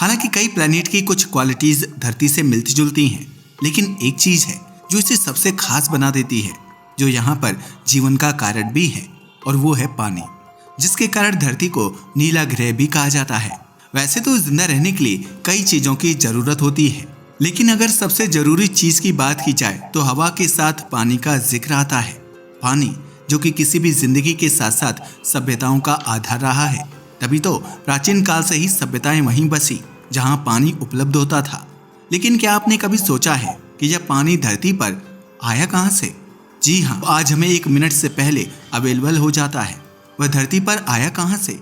हालांकि कई प्लैनेट की कुछ क्वालिटीज धरती से मिलती जुलती हैं, लेकिन एक चीज है जो इसे सबसे खास बना देती है, जो यहाँ पर जीवन का कारण भी है, और वो है पानी, जिसके कारण धरती को नीला ग्रह भी कहा जाता है। वैसे तो जिंदा रहने के लिए कई चीजों की जरूरत होती है, लेकिन अगर सबसे जरूरी चीज की बात की जाए तो हवा के साथ पानी का जिक्र आता है। पानी जो कि किसी भी जिंदगी के साथ साथ सभ्यताओं का आधार रहा है, तभी तो प्राचीन काल से ही सभ्यताएं वहीं बसी जहां पानी उपलब्ध होता था। लेकिन क्या आपने कभी सोचा है कि यह पानी धरती पर आया कहां से? जी हाँ, आज हमें 1 मिनट से पहले अवेलेबल हो जाता है। वह धरती पर आया कहां से?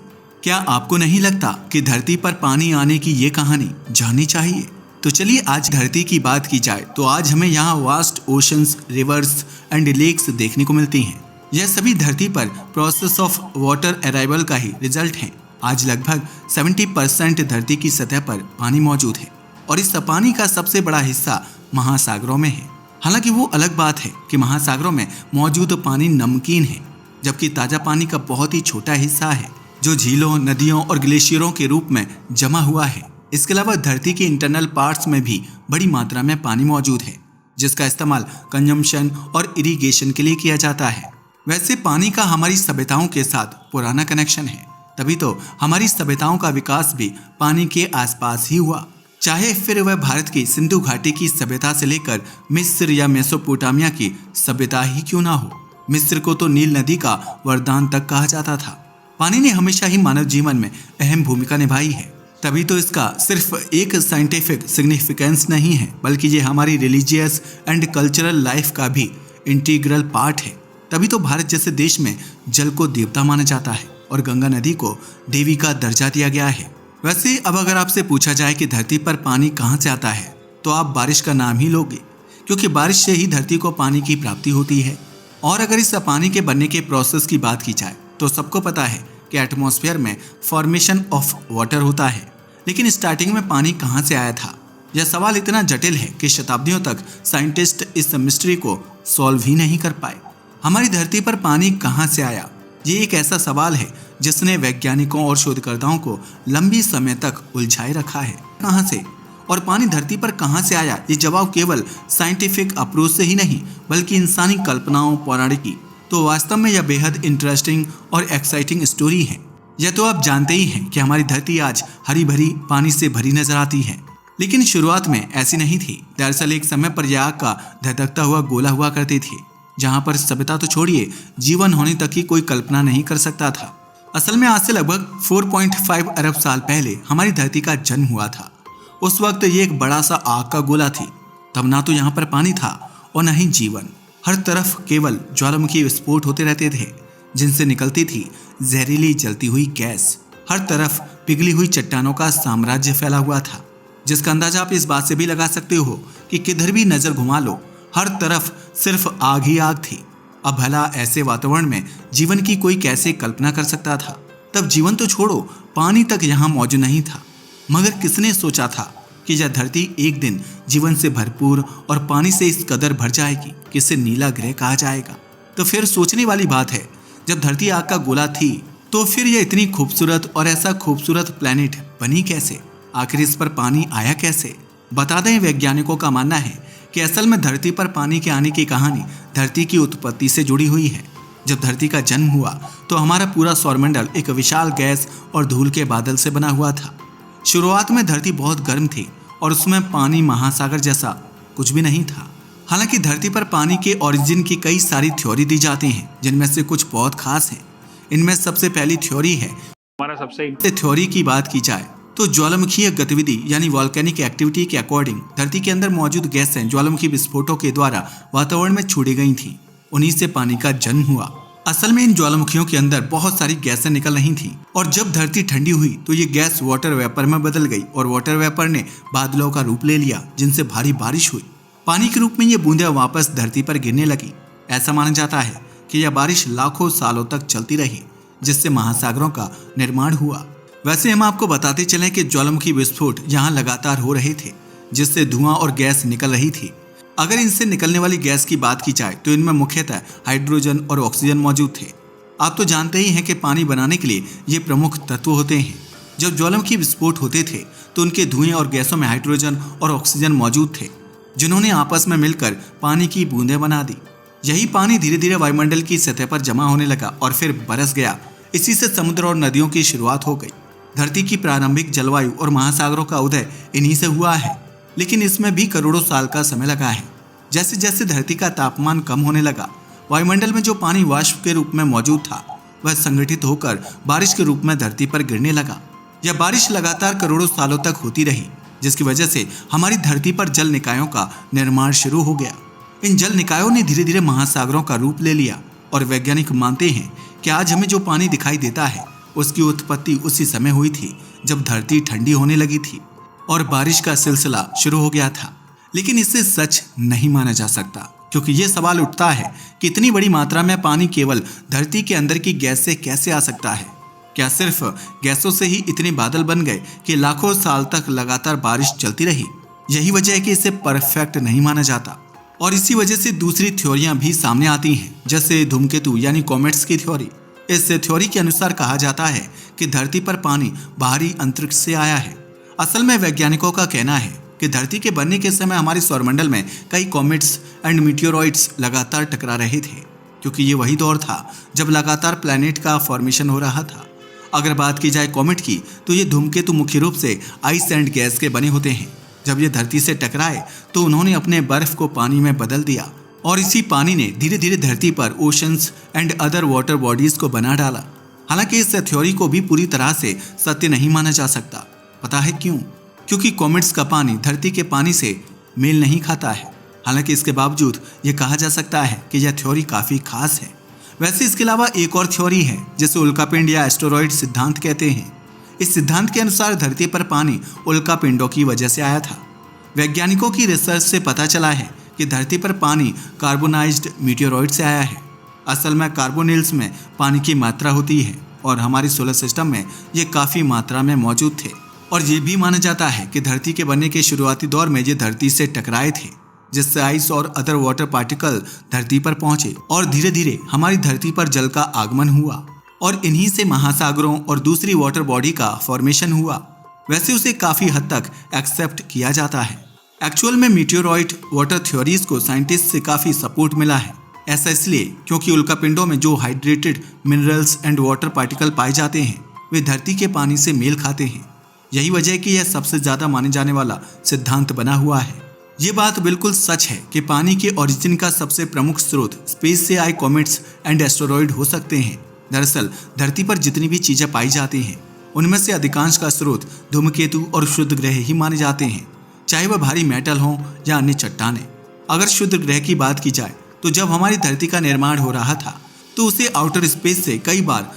क्या आपको नहीं लगता कि धरती पर पानी आने की ये कहानी जाननी चाहिए? तो चलिए आज धरती की बात की जाए तो आज हमें यहाँ vast oceans, rivers and lakes देखने को मिलती हैं। यह सभी धरती पर प्रोसेस ऑफ वाटर अराइवल का ही रिजल्ट है। आज लगभग 70% धरती की सतह पर पानी मौजूद है और इस पानी का सबसे बड़ा हिस्सा महासागरों में है। हालांकि वो अलग बात है कि महासागरों में मौजूद पानी नमकीन है, जबकि ताजा पानी का बहुत ही छोटा हिस्सा है जो झीलों, नदियों और ग्लेशियरों के रूप में जमा हुआ है। इसके अलावा धरती के इंटरनल पार्ट्स में भी बड़ी मात्रा में पानी मौजूद है, जिसका इस्तेमाल कंजम्पशन और इरिगेशन के लिए किया जाता है। वैसे पानी का हमारी सभ्यताओं के साथ पुराना कनेक्शन है, तभी तो हमारी सभ्यताओं का विकास भी पानी के आसपास ही हुआ। चाहे फिर वह भारत की सिंधु घाटी की सभ्यता से लेकर मिस्र या मेसोपोटामिया की सभ्यता ही क्यों ना हो। मिस्र को तो नील नदी का वरदान तक कहा जाता था। पानी ने हमेशा ही मानव जीवन में अहम भूमिका निभाई है, तभी तो इसका सिर्फ एक साइंटिफिक सिग्निफिकेंस नहीं है, बल्कि ये हमारी रिलीजियस एंड कल्चरल लाइफ का भी इंटीग्रल पार्ट है। तभी तो भारत जैसे देश में जल को देवता माना जाता है और गंगा नदी को देवी का दर्जा दिया गया है। वैसे अब अगर आपसे पूछा जाए कि धरती पर पानी कहाँ से आता है, तो आप बारिश का नाम ही लोगे, क्योंकि बारिश से ही धरती को पानी की प्राप्ति होती है। और अगर इस पानी के बनने के प्रोसेस की बात की जाए तो सबको पता है कि एटमॉस्फेयर में फॉर्मेशन ऑफ वाटर होता है। लेकिन स्टार्टिंग में पानी कहाँ से आया था, यह सवाल इतना जटिल है कि शताब्दियों तक साइंटिस्ट इस मिस्ट्री को सॉल्व ही नहीं कर पाए। हमारी धरती पर पानी कहाँ से आया, ये एक ऐसा सवाल है जिसने वैज्ञानिकों और शोधकर्ताओं को लंबी समय तक उलझाए रखा है। कहाँ से और पानी धरती पर कहाँ से आया, ये जवाब केवल साइंटिफिक अप्रोच से ही नहीं बल्कि इंसानी कल्पनाओं, पौराणिकी, तो वास्तव में यह बेहद इंटरेस्टिंग और एक्साइटिंग स्टोरी है। यह तो आप जानते ही हैं कि हमारी धरती आज हरी भरी पानी से भरी नजर आती है, लेकिन शुरुआत में ऐसी नहीं थी। दरअसल एक समय पर यह आग का धधकता हुआ गोला हुआ करती थी, जहां पर सभ्यता तो छोड़िए, जीवन होने तक की कोई कल्पना नहीं कर सकता था। असल में आज से लगभग 4.5 अरब साल पहले हमारी धरती का जन्म हुआ था। उस वक्त ये एक बड़ा सा आग का गोला थी। तब ना तो यहाँ पर पानी था और न ही जीवन। हर तरफ केवल ज्वालामुखी विस्फोट होते रहते थे, जिनसे निकलती थी जहरीली जलती हुई गैस। हर तरफ पिघली हुई चट्टानों का साम्राज्य फैला हुआ था, जिसका अंदाजा आप इस बात से भी लगा सकते हो कि किधर भी नजर घुमा लो, हर तरफ सिर्फ आग ही आग थी। अब भला ऐसे वातावरण में जीवन की कोई कैसे कल्पना कर सकता था। तब जीवन तो छोड़ो, पानी तक यहाँ मौजूद नहीं था। मगर किसने सोचा था कि यह धरती एक दिन जीवन से भरपूर और पानी से इस कदर भर जाएगी कि इसे नीला ग्रह कहा जाएगा। तो फिर सोचने वाली बात है, जब धरती आग का गोला थी तो फिर यह इतनी खूबसूरत और ऐसा खूबसूरत प्लेनेट बनी कैसे? आखिर इस पर पानी आया कैसे? बता दें, वैज्ञानिकों का मानना है कि असल में धरती पर पानी के आने की कहानी धरती की उत्पत्ति से जुड़ी हुई है। जब धरती का जन्म हुआ तो हमारा पूरा सौरमंडल एक विशाल गैस और धूल के बादल से बना हुआ था। शुरुआत में धरती बहुत गर्म थी और उसमें पानी महासागर जैसा कुछ भी नहीं था। हालांकि धरती पर पानी के ओरिजिन की कई सारी थ्योरी दी जाती हैं, जिनमें से कुछ बहुत खास हैं। इनमें सबसे पहली थ्योरी है, हमारा सबसे थ्योरी की बात की जाए तो ज्वालामुखीय गतिविधि यानी वॉल्केनिक एक्टिविटी के अकॉर्डिंग धरती के अंदर मौजूद गैसें ज्वालामुखी विस्फोटों के द्वारा वातावरण में छोड़ी गई थीं। उन्हीं से पानी का जन्म हुआ। असल में इन ज्वालामुखियों के अंदर बहुत सारी गैसें निकल रही थीं और जब धरती ठंडी हुई तो ये गैस वाटर वेपर में बदल गई और वाटर वेपर ने बादलों का रूप ले लिया, जिनसे भारी बारिश हुई। पानी के रूप में ये बूंदें वापस धरती पर गिरने लगी। ऐसा माना जाता है कि यह बारिश लाखों सालों तक चलती रही, जिससे महासागरों का निर्माण हुआ। वैसे हम आपको बताते चलें कि ज्वालामुखी विस्फोट यहाँ लगातार हो रहे थे, जिससे धुआं और गैस निकल रही थी। अगर इनसे निकलने वाली गैस की बात की जाए तो इनमें मुख्यतः हाइड्रोजन और ऑक्सीजन मौजूद थे। आप तो जानते ही हैं कि पानी बनाने के लिए ये प्रमुख तत्व होते हैं। जब ज्वालामुखी विस्फोट होते थे तो उनके धुएं और गैसों में हाइड्रोजन और ऑक्सीजन मौजूद थे, जिन्होंने आपस में मिलकर पानी की बूंदें बना दी। यही पानी धीरे धीरे वायुमंडल की सतह पर जमा होने लगा और फिर बरस गया। इसी से समुद्र और नदियों की शुरुआत हो गई। धरती की प्रारंभिक जलवायु और महासागरों का उदय इन्हीं से हुआ है, लेकिन इसमें भी करोड़ों साल का समय लगा है। जैसे जैसे धरती का तापमान कम होने लगा, वायुमंडल में जो पानी वाष्प के रूप में मौजूद था वह संगठित होकर बारिश के रूप में धरती पर गिरने लगा। यह बारिश लगातार करोड़ों सालों तक होती रही, जिसकी वजह से हमारी धरती पर जल निकायों का निर्माण शुरू हो गया। इन जल निकायों ने धीरे धीरे महासागरों का रूप ले लिया और वैज्ञानिक मानते हैं कि आज हमें जो पानी दिखाई देता है उसकी उत्पत्ति उसी समय हुई थी जब धरती ठंडी होने लगी थी और बारिश का सिलसिला शुरू हो गया था। लेकिन इसे सच नहीं माना जा सकता, क्योंकि ये सवाल उठता है कि इतनी बड़ी मात्रा में पानी केवल धरती के अंदर की गैस से कैसे आ सकता है। क्या सिर्फ गैसों से ही इतने बादल बन गए कि लाखों साल तक लगातार बारिश चलती रही? यही वजह है कि इसे परफेक्ट नहीं माना जाता। और इसी वजह से दूसरी थ्योरियां भी सामने आती हैं, जैसे धूमकेतु यानी कॉमेट्स की थ्योरी। इस थ्योरी के अनुसार कहा जाता है कि धरती पर पानी बाहरी अंतरिक्ष से आया है। असल में वैज्ञानिकों का कहना है कि धरती के बनने के समय हमारे सौरमंडल में कई कॉमेट्स एंड मीटियोरॉइड्स लगातार टकरा रहे थे, क्योंकि ये वही दौर था जब लगातार प्लैनेट का फॉर्मेशन हो रहा था। अगर बात की जाए कॉमेट की, तो ये धूमकेतु मुख्य रूप से आइस एंड गैस के बने होते हैं। जब ये धरती से टकराए तो उन्होंने अपने बर्फ को पानी में बदल दिया और इसी पानी ने धीरे धीरे धरती पर oceans and other water bodies को बना डाला। हालांकि इस थ्योरी को भी पूरी तरह से सत्य नहीं माना जा सकता। पता है क्यों? क्योंकि कॉमेट्स का पानी धरती के पानी से मेल नहीं खाता है। हालांकि इसके बावजूद ये कहा जा सकता है कि यह थ्योरी काफी खास है। वैसे इसके अलावा एक और थ्योरी है जिसे उल्कापिंड या एस्टेरॉयड सिद्धांत कहते हैं। इस सिद्धांत के अनुसार धरती पर पानी उल्कापिंडों की वजह से आया था। वैज्ञानिकों की रिसर्च से पता चला है कि धरती पर पानी कार्बोनाइज्ड मीटियोरॉइड से आया है। असल में कार्बोनिल्स में पानी की मात्रा होती है और हमारे सोलर सिस्टम में ये काफ़ी मात्रा में मौजूद थे। और ये भी माना जाता है कि धरती के बनने के शुरुआती दौर में ये धरती से टकराए थे, जिससे आइस और अदर वाटर पार्टिकल धरती पर पहुंचे और धीरे धीरे हमारी धरती पर जल का आगमन हुआ और इन्हीं से महासागरों और दूसरी वाटर बॉडी का फॉर्मेशन हुआ। वैसे उसे काफ़ी हद तक एक्सेप्ट किया जाता है। एक्चुअल में मीटियोरॉइड वाटर थ्योरीज को साइंटिस्ट से काफ़ी सपोर्ट मिला है। ऐसा इसलिए क्योंकि उल्कापिंडों में जो hydrated minerals and water particle पाए जाते हैं वे धरती के पानी से मेल खाते हैं। यही वजह है कि यह सबसे ज़्यादा माने जाने वाला सिद्धांत बना हुआ है। ये बात बिल्कुल सच है कि पानी के ओरिजिन का सबसे प्रमुख स्रोत स्पेस से आए कॉमेट्स एंड एस्टेरॉयड हो सकते हैं। दरअसल धरती पर जितनी भी चीज़ें पाई जाती हैं उनमें से अधिकांश का स्रोत धूमकेतु और शुद्ध ग्रह ही माने जाते हैं, चाहे वह भारी मेटल हो या अन्य चट्टानें। अगर शुद्ध ग्रह की बात की जाए तो जब हमारी धरती का निर्माण हो रहा था तो उसे आउटर स्पेस से कई बार